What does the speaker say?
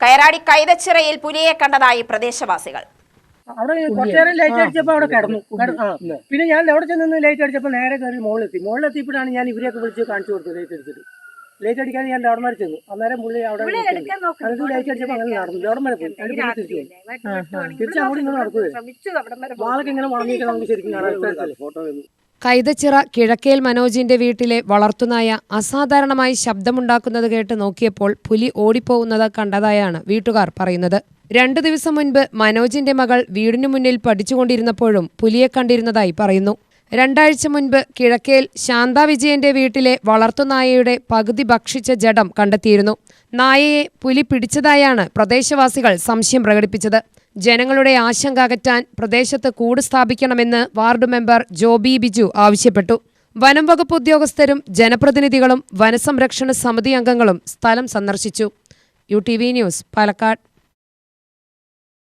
കയറാടി കൈതച്ചിറയിൽ പുലിയെ കണ്ടതായി പ്രദേശവാസികൾ. അവിടെ കുറച്ചു നേരം ലൈറ്റ് അടിച്ചപ്പോൾ അവിടെ കിടന്നു. പിന്നെ ഞാൻ അവിടെ ചെന്ന് ലൈറ്റ് അടിച്ചപ്പോൾ നേരെ കയറി മുകളിലെത്തിയപ്പോഴാണ് ഞാൻ ഇവരെയൊക്കെ വിളിച്ച് കാണിച്ചു കൊടുത്തത്. ലൈറ്റ് അടിക്കാൻ ഞാൻ അവിടെ വരെ ചെന്നു. അന്നേരം പുള്ളി അവിടെ ലൈറ്റ് അടിച്ചപ്പോൾ അങ്ങനെ നടന്നു. അവിടെ വരെ പോയി തിരിച്ച് അങ്ങോട്ട് ഇങ്ങനെ നടക്കുക. വാളൊക്കെ ഇങ്ങനെ വളർന്നിട്ട് നമുക്ക് ശരിക്കും കാണാൻ ഫോട്ടോ. കൈതച്ചിറ കിഴക്കേൽ മനോജിന്റെ വീട്ടിലെ വളർത്തുനായ അസാധാരണമായി ശബ്ദമുണ്ടാക്കുന്നത് കേട്ട് നോക്കിയപ്പോൾ പുലി ഓടിപ്പോകുന്നത് കണ്ടതായാണ് വീട്ടുകാർ പറയുന്നത്. 2 ദിവസം മുൻപ് മനോജിന്റെ മകൾ വീടിനു മുന്നിൽ പഠിച്ചുകൊണ്ടിരുന്നപ്പോഴും പുലിയെ കണ്ടിരുന്നതായി പറയുന്നു. 2 ആഴ്ച മുൻപ് കിഴക്കേൽ ശാന്ത വിജയന്റെ വീട്ടിലെ വളർത്തുനായയുടെ പകുതി ഭക്ഷിച്ച ജഡം കണ്ടെത്തിയിരുന്നു. നായയെ പുലി പിടിച്ചതായാണ് പ്രദേശവാസികൾ സംശയം പ്രകടിപ്പിച്ചത്. ജനങ്ങളുടെ ആശങ്ക അകറ്റാൻ പ്രദേശത്ത് കൂട് സ്ഥാപിക്കണമെന്ന് വാർഡ് മെമ്പർ ജോബി ബിജു ആവശ്യപ്പെട്ടു. വനം വകുപ്പ് ഉദ്യോഗസ്ഥരും ജനപ്രതിനിധികളും വനസംരക്ഷണ സമിതി അംഗങ്ങളും സ്ഥലം സന്ദർശിച്ചു. UTV news, Palakkad.